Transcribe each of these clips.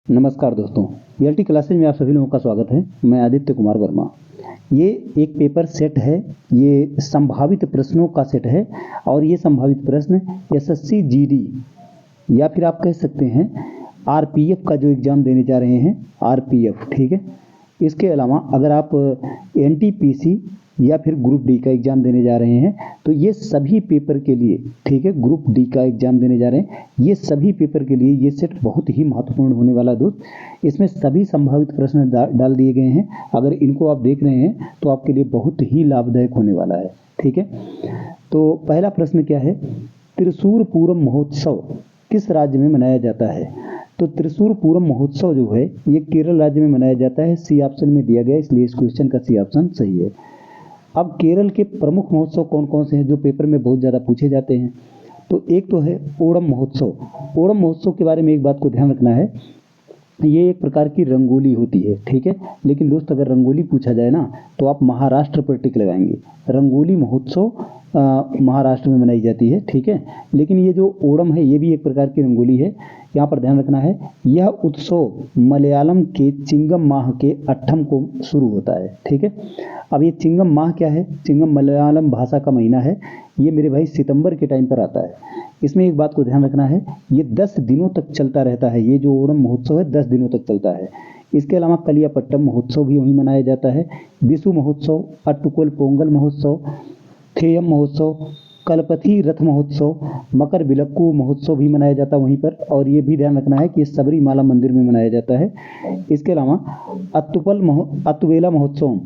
नमस्कार दोस्तों, ELT classes में आप सभी लोगों का स्वागत है। मैं आदित्य कुमार वर्मा। ये एक पेपर सेट है, ये संभावित प्रश्नों का सेट है और ये संभावित प्रश्न एसएससी जीडी या फिर आप कह सकते हैं आरपीएफ का जो एग्ज़ाम देने जा रहे हैं, आरपीएफ, ठीक है। इसके अलावा अगर आप एनटीपीसी या फिर ग्रुप डी का एग्ज़ाम देने जा रहे हैं तो ये सभी पेपर के लिए, ठीक है, ग्रुप डी का एग्ज़ाम देने जा रहे हैं, ये सभी पेपर के लिए ये सेट बहुत ही महत्वपूर्ण होने वाला है दोस्त। इसमें सभी संभावित प्रश्न डाल दिए गए हैं। अगर इनको आप देख रहे हैं तो आपके लिए बहुत ही लाभदायक होने वाला है, ठीक है। तो पहला प्रश्न क्या है, त्रिशूर पूरम महोत्सव किस राज्य में मनाया जाता है? तो त्रिशूर पूरम महोत्सव जो है ये केरल राज्य में मनाया जाता है। सी ऑप्शन में दिया गया, इसलिए इस क्वेश्चन का सी ऑप्शन सही है। अब केरल के प्रमुख महोत्सव कौन कौन से हैं जो पेपर में बहुत ज़्यादा पूछे जाते हैं? तो एक तो है ओणम महोत्सव। ओणम महोत्सव के बारे में एक बात को ध्यान रखना है, ये एक प्रकार की रंगोली होती है, ठीक है। लेकिन दोस्त अगर रंगोली पूछा जाए ना तो आप महाराष्ट्र पर टिक लगाएंगे। रंगोली महोत्सव महाराष्ट्र में मनाई जाती है, ठीक है। लेकिन ये जो ओणम है ये भी एक प्रकार की रंगोली है। यहाँ पर ध्यान रखना है, यह उत्सव मलयालम के चिंगम माह के 8 को शुरू होता है, ठीक है। अब ये चिंगम माह क्या है? चिंगम मलयालम भाषा का महीना है। ये मेरे भाई सितंबर के टाइम पर आता है। इसमें एक बात को ध्यान रखना है, ये 10 दिनों तक चलता रहता है। ये जो ओणम महोत्सव है 10 दिनों तक चलता है। इसके अलावा कलियापट्टम महोत्सव भी वहीं मनाया जाता है। विशु महोत्सव, अट्टुकोल पोंगल महोत्सव, थेयम महोत्सव, कलपथी रथ महोत्सव, मकर विलक्कू महोत्सव भी मनाया जाता है वहीं पर। और ये भी ध्यान रखना है कि ये सबरीमाला मंदिर में मनाया जाता है। इसके अलावा अत्तुवेला महोत्सव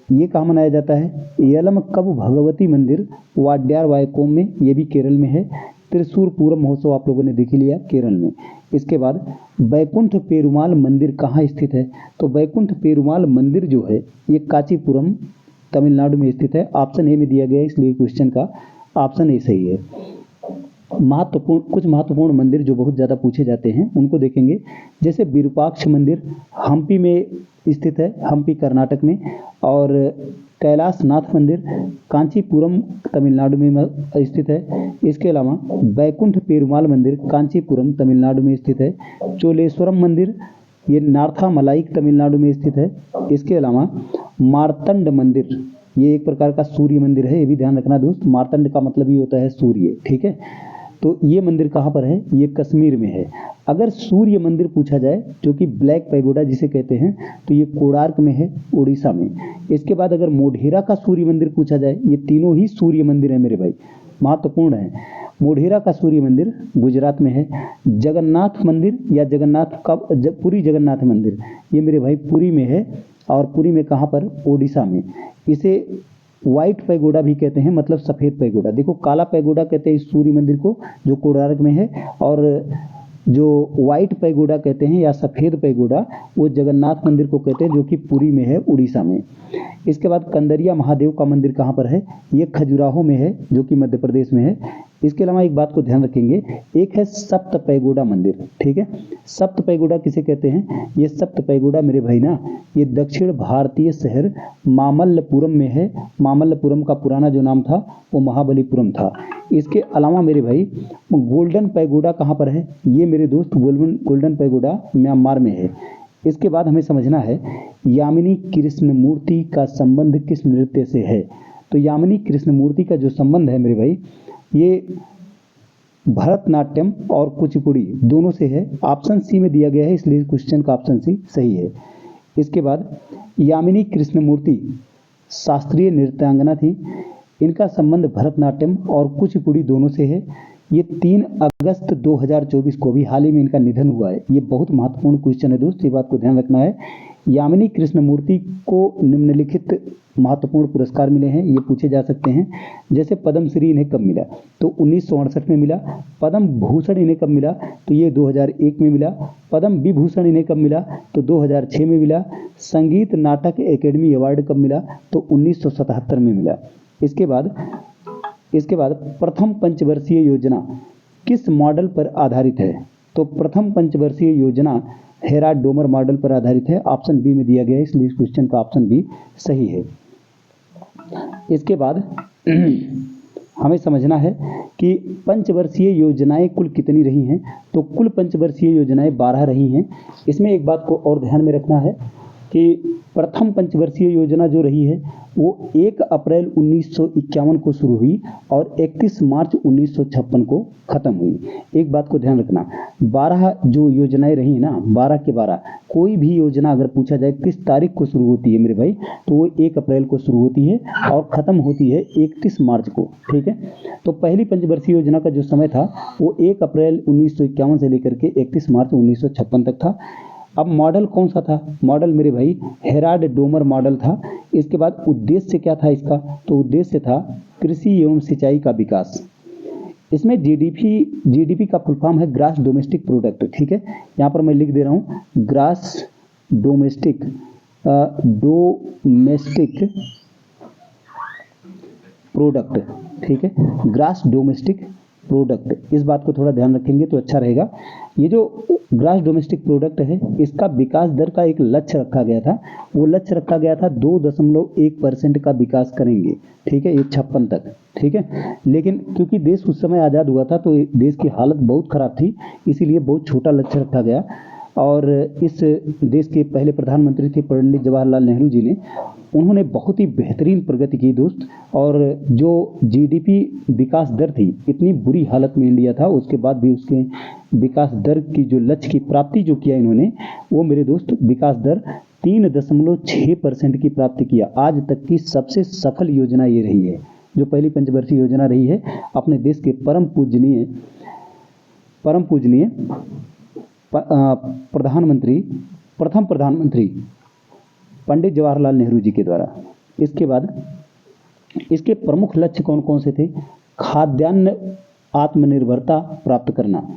ये कहाँ मनाया जाता है? येलम कब भगवती मंदिर वाड्यार वायकोम में, ये भी केरल में है। त्रिशूर पूरम महोत्सव आप लोगों ने देख लिया केरल में। इसके बाद बैकुंठ पेरुमाल मंदिर कहाँ स्थित है? तो बैकुंठ पेरुमाल मंदिर जो है ये कांचीपुरम तमिलनाडु में स्थित है। ऑप्शन ए में दिया गया है, इसलिए क्वेश्चन का ऑप्शन ए सही है। कुछ महत्वपूर्ण मंदिर जो बहुत ज़्यादा पूछे जाते हैं उनको देखेंगे। जैसे विरूपाक्ष मंदिर हम्पी में स्थित है, हम्पी कर्नाटक में। और कैलाश नाथ मंदिर कांचीपुरम तमिलनाडु में स्थित है। इसके अलावा बैकुंठ पेरुमाल मंदिर कांचीपुरम तमिलनाडु में स्थित है। चोलेश्वरम मंदिर ये नार्था मलाइक तमिलनाडु में स्थित है। इसके अलावा मार्तंड मंदिर ये एक प्रकार का सूर्य मंदिर है, ये भी ध्यान रखना दोस्त। मार्तंड का मतलब ही होता है सूर्य, ठीक है। तो ये मंदिर कहाँ पर है? ये कश्मीर में है। अगर सूर्य मंदिर पूछा जाए जो कि ब्लैक पैगोडा जिसे कहते हैं, तो ये कोणार्क में है, उड़ीसा में। इसके बाद अगर मोढेरा का सूर्य मंदिर पूछा जाए, ये तीनों ही सूर्य मंदिर है मेरे भाई, महत्वपूर्ण है। मोढेरा का सूर्य मंदिर गुजरात में है। जगन्नाथ मंदिर या जगन्नाथ का पुरी जगन्नाथ मंदिर ये मेरे भाई पुरी में है। और पुरी में कहाँ पर? ओडिशा में। इसे व्हाइट पैगोडा भी कहते हैं, मतलब सफ़ेद पैगोडा। देखो, काला पैगोडा कहते हैं इस सूर्य मंदिर को जो कोणार्क में है, और जो व्हाइट पैगोडा कहते हैं या सफ़ेद पैगोडा वो जगन्नाथ मंदिर को कहते हैं जो कि पुरी में है, उड़ीसा में। इसके बाद कंदरिया महादेव का मंदिर कहाँ पर है? ये खजुराहो में है जो कि मध्य प्रदेश में है। इसके अलावा एक बात को ध्यान रखेंगे, एक है सप्त पैगोडा मंदिर, ठीक है। सप्त पैगोडा किसे कहते हैं? ये सप्त पैगोडा मेरे भाई ना ये दक्षिण भारतीय शहर मामल्लपुरम में है। मामल्लपुरम का पुराना जो नाम था वो महाबलीपुरम था। इसके अलावा मेरे भाई गोल्डन पैगोडा कहाँ पर है? ये मेरे दोस्त गोल्डन पैगोडा म्यांमार में है। इसके बाद हमें समझना है यामिनी कृष्ण मूर्ति का संबंध किस नृत्य से है? तो यामिनी कृष्ण मूर्ति का जो संबंध है मेरे भाई ये भरतनाट्यम और कुचिपुड़ी दोनों से है। ऑप्शन सी में दिया गया है, इसलिए क्वेश्चन का ऑप्शन सी सही है। इसके बाद यामिनी कृष्ण मूर्ति शास्त्रीय नृत्यांगना थी। इनका संबंध भरतनाट्यम और कुचिपुड़ी दोनों से है। ये 3 अगस्त 2024 को भी हाल ही में इनका निधन हुआ है। ये बहुत महत्वपूर्ण क्वेश्चन है दोस्त, ये बात को ध्यान रखना है। यामिनी कृष्ण मूर्ति को निम्नलिखित महत्वपूर्ण पुरस्कार मिले हैं, ये पूछे जा सकते हैं। जैसे पद्मश्री इन्हें कब मिला? तो 1968 में मिला। पद्म भूषण इन्हें कब मिला? तो ये 2001 में मिला। पद्म विभूषण इन्हें कब मिला? तो 2006 में मिला। संगीत नाटक एकेडमी अवार्ड कब मिला? तो 1977 में मिला। इसके बाद प्रथम पंचवर्षीय योजना किस मॉडल पर आधारित है? तो प्रथम पंचवर्षीय योजना हेराड डोमर मॉडल पर आधारित है। ऑप्शन बी में दिया गया है, इसलिए इस क्वेश्चन का ऑप्शन बी सही है। इसके बाद हमें समझना है कि पंचवर्षीय योजनाएं कुल कितनी रही हैं। तो कुल पंचवर्षीय योजनाएं 12 रही हैं। इसमें एक बात को और ध्यान में रखना है कि प्रथम पंचवर्षीय योजना जो रही है वो 1 अप्रैल 1951 को शुरू हुई और 31 मार्च 1956 को खत्म हुई। एक बात को ध्यान रखना, 12 जो योजनाएं रही ना, 12 के 12, कोई भी योजना अगर पूछा जाए किस तारीख को शुरू होती है मेरे भाई, तो वो 1 अप्रैल को शुरू होती है और ख़त्म होती है 31 मार्च को। ठीक है, तो पहली पंचवर्षीय योजना का जो समय था वो 1 अप्रैल 1951 से लेकर के 31 मार्च 1956 तक था। अब मॉडल कौन सा था? मॉडल मेरे भाई हेराल्ड डोमर मॉडल था। इसके बाद उद्देश्य क्या था इसका? तो उद्देश्य था कृषि एवं सिंचाई का विकास। इसमें जीडीपी का फुल फॉर्म है ग्रास डोमेस्टिक प्रोडक्ट। ठीक है, यहाँ पर मैं लिख दे रहा हूँ ग्रास डोमेस्टिक प्रोडक्ट। ठीक है, ग्रास डोमेस्टिक प्रोडक्ट, इस बात को थोड़ा ध्यान रखेंगे तो अच्छा रहेगा। ये जो ग्रास डोमेस्टिक प्रोडक्ट है इसका विकास दर का एक लक्ष्य रखा गया था। वो लक्ष्य रखा गया था 2.1% का विकास करेंगे। ठीक है, ये 56 तक। ठीक है, लेकिन क्योंकि देश उस समय आज़ाद हुआ था तो देश की हालत बहुत ख़राब थी, इसीलिए बहुत छोटा लक्ष्य रखा गया। और इस देश के पहले प्रधानमंत्री थे पंडित जवाहरलाल नेहरू जी ने, उन्होंने बहुत ही बेहतरीन प्रगति की दोस्त। और जो जीडीपी विकास दर थी, इतनी बुरी हालत में इंडिया था, उसके बाद भी उसके विकास दर की जो लक्ष्य की प्राप्ति जो किया इन्होंने, वो मेरे दोस्त विकास दर 3.6% की प्राप्ति किया। आज तक की सबसे सफल योजना ये रही है, जो पहली पंचवर्षीय योजना रही है। अपने देश के परम पूजनीय प्रथम प्रधानमंत्री पंडित जवाहरलाल नेहरू जी के द्वारा। इसके बाद इसके प्रमुख लक्ष्य कौन कौन से थे? खाद्यान्न आत्मनिर्भरता प्राप्त करना,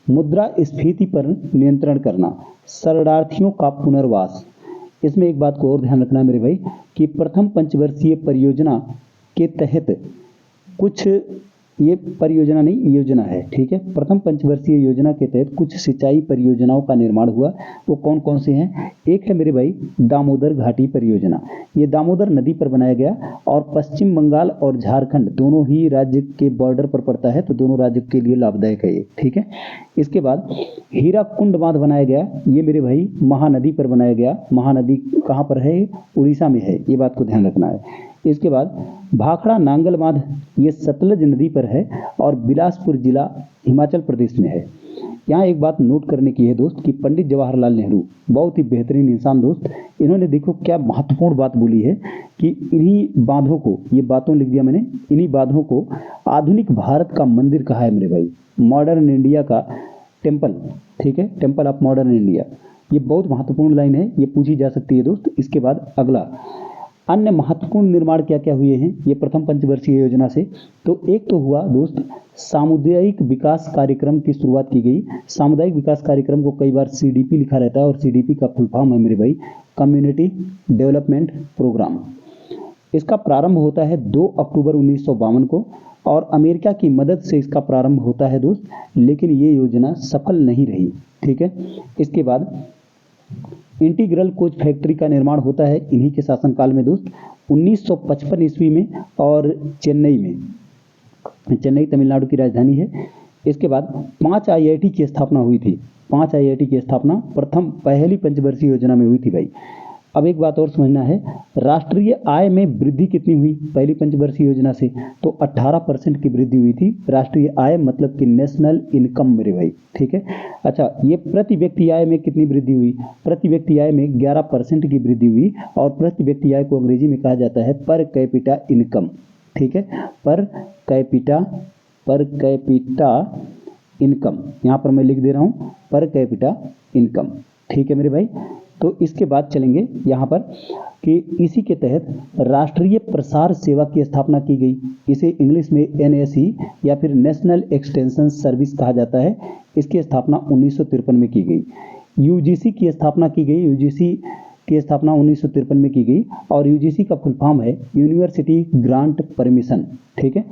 मुद्रास्फीति पर नियंत्रण करना, शरणार्थियों का पुनर्वास। इसमें एक बात को और ध्यान रखना मेरे भाई कि प्रथम पंचवर्षीय परियोजना के तहत कुछ, ये परियोजना नहीं योजना है। ठीक है, प्रथम पंचवर्षीय योजना के तहत कुछ सिंचाई परियोजनाओं का निर्माण हुआ। वो कौन कौन से हैं? एक है मेरे भाई दामोदर घाटी परियोजना। ये दामोदर नदी पर बनाया गया और पश्चिम बंगाल और झारखंड दोनों ही राज्य के बॉर्डर पर पड़ता है, तो दोनों राज्य के लिए लाभदायक है ये। ठीक है, इसके बाद हीराकुंड बांध बनाया गया। ये मेरे भाई महानदी पर बनाया गया। महानदी कहाँ पर है? उड़ीसा में है, ये बात को ध्यान रखना है। इसके बाद भाखड़ा नांगल बांध, ये सतलज नदी पर है और बिलासपुर जिला हिमाचल प्रदेश में है। यहाँ एक बात नोट करने की है दोस्त कि पंडित जवाहरलाल नेहरू बहुत ही बेहतरीन इंसान दोस्त, इन्होंने देखो क्या महत्वपूर्ण बात बोली है कि इन्हीं बांधों को, ये बातों लिख दिया मैंने, इन्हीं बांधों को आधुनिक भारत का मंदिर कहा है मेरे भाई, मॉडर्न इंडिया का टेम्पल। ठीक है, टेम्पल ऑफ मॉडर्न इंडिया। ये बहुत महत्वपूर्ण लाइन है, ये पूछी जा सकती है दोस्त। इसके बाद अगला, अन्य महत्वपूर्ण निर्माण क्या क्या हुए हैं ये प्रथम पंचवर्षीय योजना से? तो एक तो हुआ दोस्त सामुदायिक विकास कार्यक्रम की शुरुआत की गई। सामुदायिक विकास कार्यक्रम को कई बार सीडीपी लिखा रहता है और सीडीपी का फुल फॉर्म है मेरे भाई कम्युनिटी डेवलपमेंट प्रोग्राम। इसका प्रारंभ होता है 2 अक्टूबर 1952 को और अमेरिका की मदद से इसका प्रारंभ होता है दोस्त, लेकिन ये योजना सफल नहीं रही। ठीक है, इसके बाद इंटीग्रल कोच फैक्ट्री का निर्माण होता है इन्हीं के शासनकाल में दोस्त 1955 ईस्वी में और चेन्नई में। चेन्नई तमिलनाडु की राजधानी है। इसके बाद 5 आईआईटी की स्थापना हुई थी। 5 आईआईटी की स्थापना पहली पंचवर्षीय योजना में हुई थी भाई। अब एक बात और समझना है, राष्ट्रीय आय में वृद्धि कितनी हुई पहली पंचवर्षीय योजना से? तो 18% की वृद्धि हुई थी राष्ट्रीय आय, मतलब कि नेशनल इनकम मेरे भाई। ठीक है, अच्छा, ये प्रति व्यक्ति आय में कितनी वृद्धि हुई? प्रति व्यक्ति आय में 11% की वृद्धि हुई और प्रति व्यक्ति आय को अंग्रेजी में कहा जाता है पर कैपिटा इनकम। ठीक है, पर कैपिटा इनकम, यहाँ पर मैं लिख दे रहा हूँ पर कैपिटा इनकम। ठीक है मेरे भाई, तो इसके बाद चलेंगे यहाँ पर कि इसी के तहत राष्ट्रीय प्रसार सेवा की स्थापना की गई। इसे इंग्लिश में एनएसई या फिर नेशनल एक्सटेंशन सर्विस कहा जाता है। इसकी स्थापना 1953 में की गई। यूजीसी की स्थापना की गई। यूजीसी की स्थापना 1953 में की गई और यूजीसी का फुल फॉर्म है यूनिवर्सिटी ग्रांट परमिशन। ठीक है,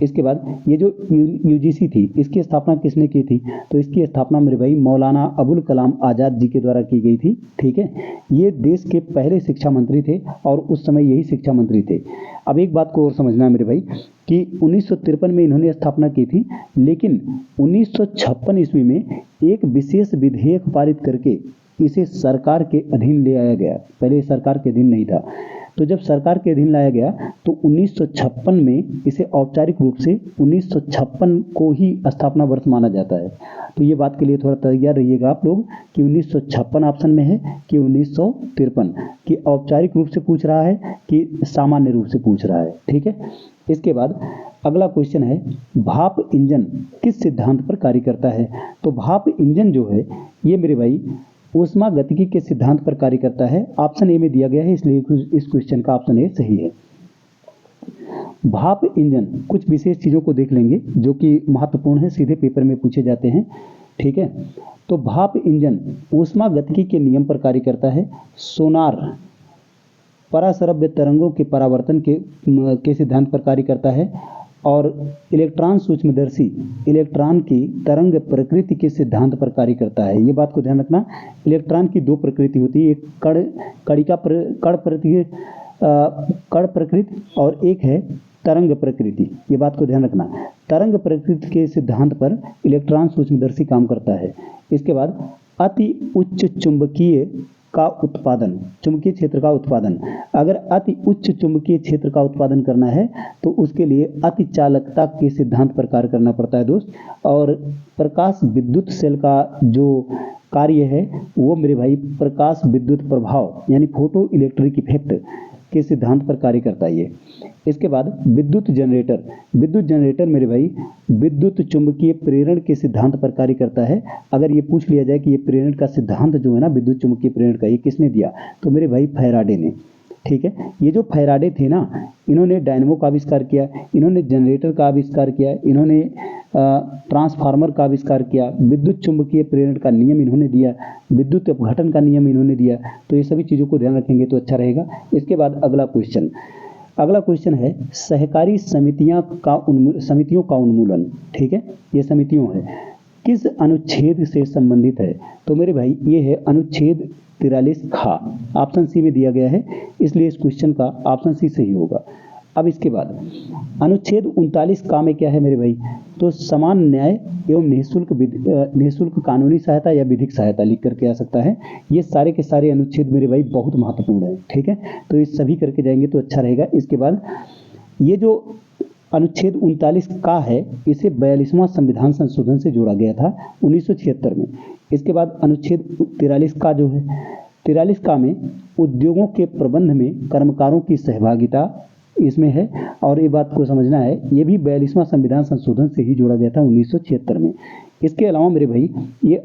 इसके बाद ये जो यूजीसी थी इसकी स्थापना किसने की थी? तो इसकी स्थापना मेरे भाई मौलाना अबुल कलाम आज़ाद जी के द्वारा की गई थी। ठीक है, ये देश के पहले शिक्षा मंत्री थे और उस समय यही शिक्षा मंत्री थे। अब एक बात को और समझना है मेरे भाई कि 1953 में इन्होंने स्थापना की थी, लेकिन 1956 ईस्वी में एक विशेष विधेयक पारित करके इसे सरकार के अधीन ले आया गया। पहले सरकार के अधीन नहीं था, तो जब सरकार के अधीन लाया गया तो 1956 में इसे औपचारिक रूप से 1956 को ही स्थापना वर्ष माना जाता है। तो ये बात के लिए थोड़ा तैयार रहिएगा आप लोग कि 1956 ऑप्शन में है कि 1953, कि औपचारिक रूप से पूछ रहा है कि सामान्य रूप से पूछ रहा है। ठीक है, इसके बाद अगला क्वेश्चन है, भाप इंजन किस सिद्धांत पर कार्य करता है? तो भाप इंजन जो है ये मेरे भाई ऊष्मा गतिकी के सिद्धांत पर कार्य करता है। ऑप्शन ए में दिया गया है, इसलिए इस क्वेश्चन का ऑप्शन ए सही है। भाप इंजन, कुछ विशेष चीज़ों को देख लेंगे जो कि महत्वपूर्ण है, सीधे पेपर में पूछे जाते हैं। ठीक है, तो भाप इंजन ऊष्मा गतिकी के नियम पर कार्य करता है। सोनार पराश्रव्य तरंगों के परावर्तन के सिद्धांत पर कार्य करता है और इलेक्ट्रॉन सूक्ष्मदर्शी इलेक्ट्रॉन की तरंग प्रकृति के सिद्धांत पर कार्य करता है। ये बात को ध्यान रखना, इलेक्ट्रॉन की दो प्रकृति होती है, एक कण प्रकृति और एक है तरंग प्रकृति। ये बात को ध्यान रखना, तरंग प्रकृति के सिद्धांत पर इलेक्ट्रॉन सूक्ष्मदर्शी काम करता है। इसके बाद अति उच्च चुंबकीय का उत्पादन, चुंबकीय क्षेत्र का उत्पादन, अगर अति उच्च चुंबकीय क्षेत्र का उत्पादन करना है तो उसके लिए अति चालकता के सिद्धांत पर कार्य करना पड़ता है दोस्त। और प्रकाश विद्युत सेल का जो कार्य है वो मेरे भाई प्रकाश विद्युत प्रभाव यानी फोटो इलेक्ट्रिक इफेक्ट के सिद्धांत पर कार्य करता है ये। इसके बाद विद्युत जनरेटर मेरे भाई विद्युत चुंबकीय प्रेरण के सिद्धांत पर कार्य करता है। अगर ये पूछ लिया जाए कि ये प्रेरण का सिद्धांत जो है ना विद्युत चुंबकीय प्रेरण का, ये किसने दिया? तो मेरे भाई फैराडे ने। ठीक है, ये जो फैराडे थे ना, इन्होंने डायनेमो का आविष्कार किया, इन्होंने जनरेटर का आविष्कार किया, इन्होंने ट्रांसफार्मर का आविष्कार किया, विद्युत चुंबकीय प्रेरण का नियम इन्होंने दिया, विद्युत अपघटन का नियम इन्होंने दिया। तो ये सभी चीज़ों को ध्यान रखेंगे तो अच्छा रहेगा। इसके बाद अगला क्वेश्चन है सहकारी समितियों का उन्मूलन। ठीक है, ये समितियों है किस अनुच्छेद से संबंधित है? तो मेरे भाई ये है अनुच्छेद 43 खा, ऑप्शन सी में दिया गया है, इसलिए इस क्वेश्चन का ऑप्शन सी सही होगा। अब इसके बाद अनुच्छेद 39 का में क्या है मेरे भाई? तो समान न्याय एवं निःशुल्क कानूनी सहायता या विधिक सहायता लिख करके आ सकता है। ये सारे के सारे अनुच्छेद मेरे भाई बहुत महत्वपूर्ण है। ठीक है, तो ये सभी करके जाएंगे तो अच्छा रहेगा। इसके बाद ये जो अनुच्छेद 39 का है इसे 42वां संविधान संशोधन से जोड़ा गया था 1976 में। इसके बाद अनुच्छेद 43 का जो है 43 का में उद्योगों के प्रबंध में कर्मकारों की सहभागिता इसमें है और ये बात को समझना है, ये भी 42वां संविधान संशोधन से ही जोड़ा गया था 1976 में। इसके अलावा मेरे भाई ये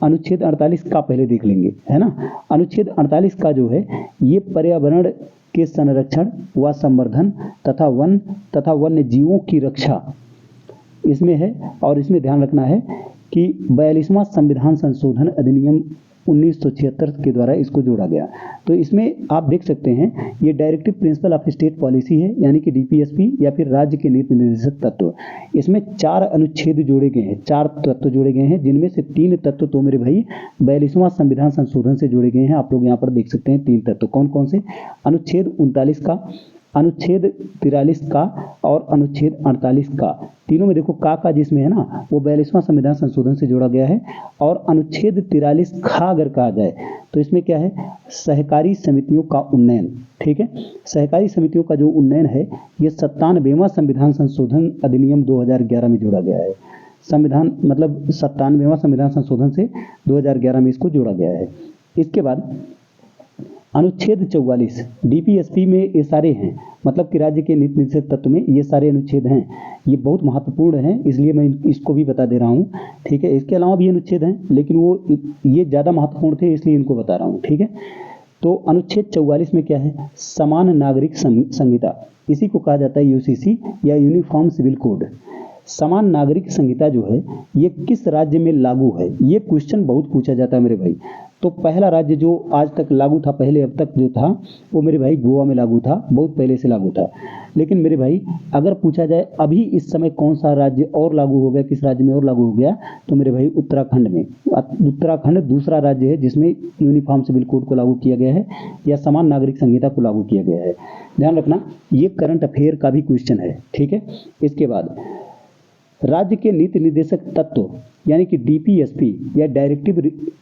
अनुच्छेद 48 का पहले देख लेंगे, है ना। अनुच्छेद 48 का जो है ये पर्यावरण के संरक्षण व संवर्धन तथा वन्य जीवों की रक्षा इसमें है और इसमें ध्यान रखना है कि 42वां संविधान संशोधन अधिनियम 1976 के द्वारा इसको जोड़ा गया। तो इसमें आप देख सकते हैं ये directive principle of state policy है, यानी कि डीपीएसपी या फिर राज्य के नीति निर्देशक तत्व। इसमें 4 अनुच्छेद जोड़े गए हैं, 4 तत्व जोड़े गए हैं, जिनमें से 3 तत्व तो मेरे भाई 42वां संविधान संशोधन से जोड़े गए हैं। आप लोग यहाँ पर देख सकते हैं 3 तत्व कौन कौन से? अनुच्छेद 39 का, अनुच्छेद 43 का और अनुच्छेद 48 का। तीनों में देखो का जिसमें है ना वो 42वां संविधान संशोधन से जोड़ा गया है। और अनुच्छेद 43 खा अगर कहा जाए तो इसमें क्या है? सहकारी समितियों का उन्नयन। ठीक है, सहकारी समितियों का जो उन्नयन है ये 97वां संविधान संशोधन अधिनियम 2011 में जोड़ा गया है। संविधान मतलब 97वां संविधान संशोधन से 2011 में इसको जोड़ा गया है। इसके बाद अनुच्छेद 44 डीपीएसपी में ये सारे हैं, मतलब कि राज्य के नीति निर्देशक तत्व में ये सारे अनुच्छेद हैं, ये बहुत महत्वपूर्ण हैं, इसलिए मैं इसको भी बता दे रहा हूँ। ठीक है, इसके अलावा भी अनुच्छेद हैं लेकिन वो ये ज़्यादा महत्वपूर्ण थे इसलिए इनको बता रहा हूँ। ठीक है, तो अनुच्छेद 44 में क्या है? समान नागरिक संहिता, इसी को कहा जाता है यूसीसी या यूनिफॉर्म सिविल कोड। समान नागरिक संहिता जो है ये किस राज्य में लागू है? ये क्वेश्चन बहुत पूछा जाता है मेरे भाई। तो पहला राज्य जो आज तक लागू था, पहले अब तक जो था, वो मेरे भाई गोवा में लागू था, बहुत पहले से लागू था। लेकिन मेरे भाई अगर पूछा जाए अभी इस समय कौन सा राज्य और लागू हो गया, किस राज्य में और लागू हो गया, तो मेरे भाई उत्तराखंड में। उत्तराखंड दूसरा राज्य है जिसमें यूनिफॉर्म सिविल कोड को लागू किया गया है या समान नागरिक संहिता को लागू किया गया है। ध्यान रखना, ये करंट अफेयर का भी क्वेश्चन है, ठीक है। इसके बाद राज्य के नीति निर्देशक तत्व यानी कि डीपीएसपी या directive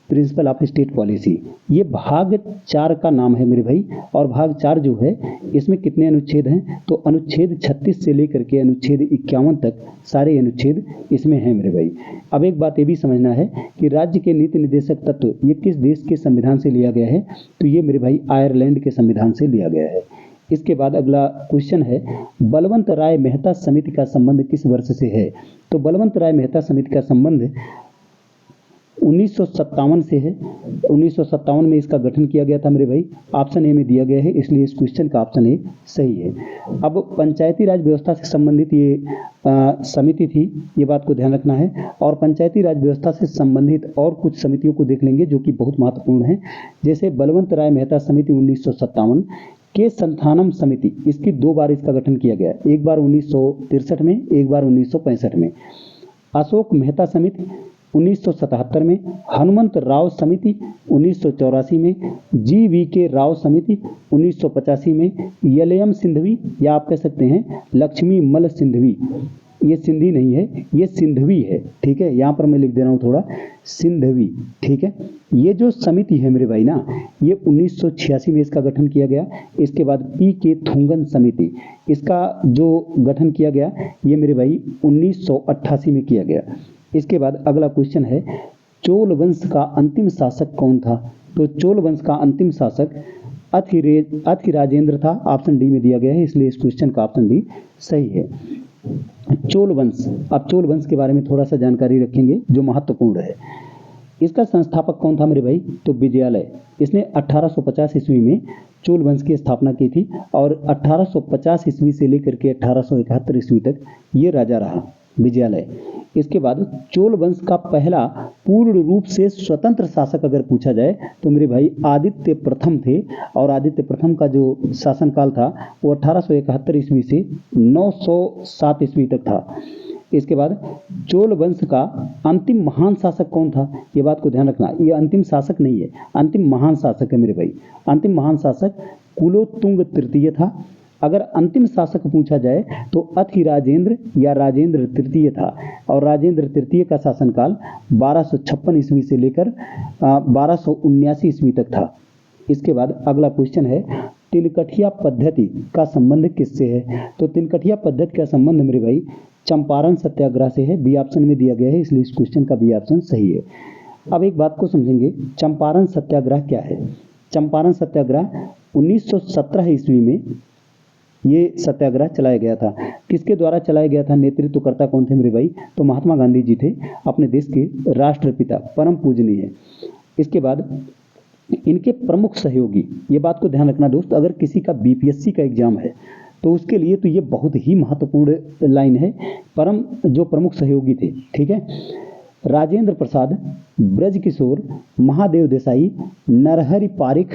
principle of state policy, ये भाग 4 का नाम है मेरे भाई। और भाग 4 जो है इसमें कितने अनुच्छेद हैं? तो अनुच्छेद 36 से लेकर के अनुच्छेद 51 तक सारे अनुच्छेद इसमें हैं मेरे भाई। अब एक बात ये भी समझना है कि राज्य के नीति निर्देशक तत्व ये किस देश के संविधान से लिया गया है? तो ये मेरे भाई आयरलैंड के संविधान से लिया गया है। इसके बाद अगला क्वेश्चन है, बलवंत राय मेहता समिति का संबंध किस वर्ष से है? तो बलवंत राय मेहता समिति का संबंध 1957 से है। 1957 में इसका गठन किया गया था मेरे भाई। ऑप्शन ए में दिया गया है, इसलिए इस क्वेश्चन का ऑप्शन ए सही है। अब पंचायती राज व्यवस्था से संबंधित ये समिति थी, ये बात को ध्यान रखना है। और पंचायती राज व्यवस्था से संबंधित और कुछ समितियों को देख लेंगे जो कि बहुत महत्वपूर्ण है। जैसे बलवंत राय मेहता समिति 1957, के संथानम समिति, इसकी 2 बार इसका गठन किया गया, एक बार 1963 में, एक बार 1965 में। अशोक मेहता समिति 1977 में, हनुमंत राव समिति 1984 में, GVK राव समिति 1985 में, यलयम सिंधवी या आप कह सकते हैं लक्ष्मी मल सिंधवी, ये सिंधी नहीं है, ये सिंधवी है, ठीक है। यहाँ पर मैं लिख दे रहा हूँ थोड़ा, सिंधवी, ठीक है। ये जो समिति है मेरे भाई ना, ये 1986 में इसका गठन किया गया। इसके बाद PK थुंगन समिति, इसका जो गठन किया गया ये मेरे भाई 1988 में किया गया। इसके बाद अगला क्वेश्चन है, चोल वंश का अंतिम शासक कौन था? तो चोल वंश का अंतिम शासक अथिराजेंद्र था, ऑप्शन डी में दिया गया है, इसलिए इस क्वेश्चन का ऑप्शन डी सही है। चोल वंश, अब चोल वंश के बारे में थोड़ा सा जानकारी रखेंगे जो महत्वपूर्ण है। इसका संस्थापक कौन था मेरे भाई? तो विजयालय, इसने 1850 ईस्वी में चोल वंश की स्थापना की थी और 1850 ईस्वी से लेकर के 1871 ईस्वी तक ये राजा रहा विजयालय। इसके बाद चोल वंश का पहला पूर्ण रूप से स्वतंत्र शासक अगर पूछा जाए तो मेरे भाई आदित्य प्रथम थे। और आदित्य प्रथम का जो शासनकाल था वो 1871 ईस्वी से 907 ईस्वी तक था। इसके बाद चोल वंश का अंतिम महान शासक कौन था? ये बात को ध्यान रखना, ये अंतिम शासक नहीं है, अंतिम महान शासक है मेरे भाई। अंतिम महान शासक कुलोत्तुंग तृतीय था। अगर अंतिम शासक पूछा जाए तो अथिराजेंद्र या राजेंद्र तृतीय था। और राजेंद्र तृतीय का शासनकाल 1256 ईस्वी से लेकर 1279 ईस्वी तक था। इसके बाद अगला क्वेश्चन है, तिनकठिया पद्धति का संबंध किससे है? तो तिनकठिया पद्धति का संबंध मेरे भाई चंपारण सत्याग्रह से है, बी ऑप्शन में दिया गया है, इसलिए इस क्वेश्चन का बी ऑप्शन सही है। अब एक बात को समझेंगे, चंपारण सत्याग्रह क्या है? चंपारण सत्याग्रह 1917 ईस्वी में ये सत्याग्रह चलाया गया था। किसके द्वारा चलाया गया था? नेतृत्वकर्ता कौन थे मेरे भाई? तो महात्मा गांधी जी थे, अपने देश के राष्ट्रपिता, परम पूजनीय है। इसके बाद इनके प्रमुख सहयोगी, ये बात को ध्यान रखना दोस्त, अगर किसी का बीपीएससी का एग्जाम है तो उसके लिए तो ये बहुत ही महत्वपूर्ण लाइन है। परम जो प्रमुख सहयोगी थे, ठीक है, राजेंद्र प्रसाद, ब्रज किशोर, महादेव देसाई, नरहरि पारिख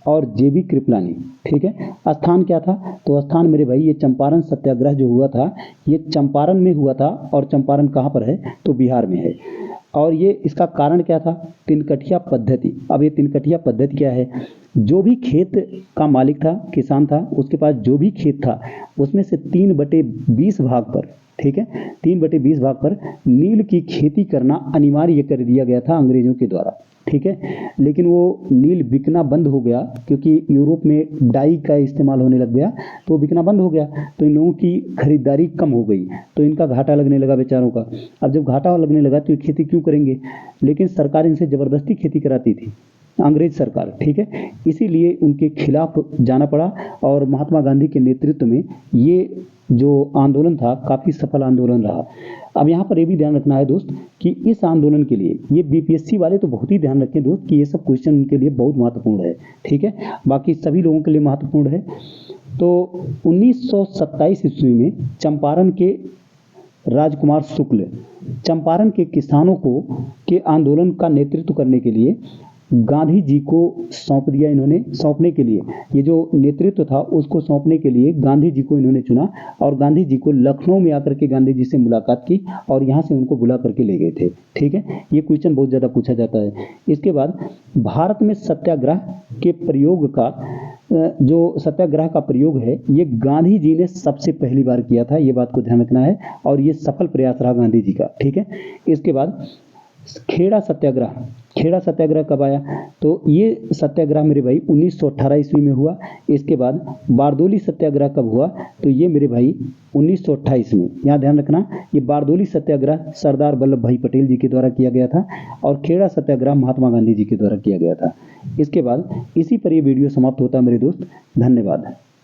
और जेबी कृपलानी, ठीक है। स्थान क्या था? तो स्थान मेरे भाई ये चंपारण सत्याग्रह जो हुआ था ये चंपारण में हुआ था। और चंपारण कहाँ पर है? तो बिहार में है। और ये इसका कारण क्या था? तिनकठिया पद्धति। अब ये तिनकठिया पद्धति क्या है? जो भी खेत का मालिक था, किसान था, उसके पास जो भी खेत था उसमें से 3/20 भाग पर, ठीक है, 3/20 भाग पर नील की खेती करना अनिवार्य कर दिया गया था अंग्रेजों के द्वारा, ठीक है। लेकिन वो नील बिकना बंद हो गया क्योंकि यूरोप में डाई का इस्तेमाल होने लग गया, तो वो बिकना बंद हो गया, तो इन लोगों की खरीदारी कम हो गई, तो इनका घाटा लगने लगा बेचारों का। अब जब घाटा लगने लगा तो ये खेती क्यों करेंगे? लेकिन सरकार इनसे ज़बरदस्ती खेती कराती थी, अंग्रेज सरकार, ठीक है। इसीलिए उनके खिलाफ जाना पड़ा और महात्मा गांधी के नेतृत्व में ये जो आंदोलन था काफ़ी सफल आंदोलन रहा। अब यहाँ पर ये भी ध्यान रखना है दोस्त कि इस आंदोलन के लिए ये बीपीएससी वाले तो बहुत ही ध्यान रखें दोस्त कि ये सब क्वेश्चन उनके लिए बहुत महत्वपूर्ण है, ठीक है, बाकी सभी लोगों के लिए महत्वपूर्ण है। तो 1927 ईस्वी में चंपारण के राजकुमार शुक्ल चंपारण के किसानों को के आंदोलन का नेतृत्व करने के लिए गांधी जी को सौंप दिया इन्होंने। सौंपने के लिए ये जो नेतृत्व था उसको सौंपने के लिए गांधी जी को इन्होंने चुना और गांधी जी को लखनऊ में आकर के गांधी जी से मुलाकात की और यहाँ से उनको बुला करके ले गए थे। ठीक है, ये क्वेश्चन बहुत ज़्यादा पूछा जाता है। इसके बाद भारत में सत्याग्रह के प्रयोग का जो सत्याग्रह का प्रयोग है ये गांधी जी ने सबसे पहली बार किया था, ये बात को ध्यान रखना है और ये सफल प्रयास रहा गांधी जी का। ठीक है, इसके बाद खेड़ा सत्याग्रह। खेड़ा सत्याग्रह कब आया? तो ये सत्याग्रह मेरे भाई 1918 ईस्वी में हुआ। इसके बाद बारदोली सत्याग्रह कब हुआ? तो ये मेरे भाई 1928 में। यहाँ ध्यान रखना, ये बारदोली सत्याग्रह सरदार वल्लभ भाई पटेल जी के द्वारा किया गया था और खेड़ा सत्याग्रह महात्मा गांधी जी के द्वारा किया गया था। इसके बाद इसी पर ये वीडियो समाप्त होता है मेरे दोस्त। धन्यवाद।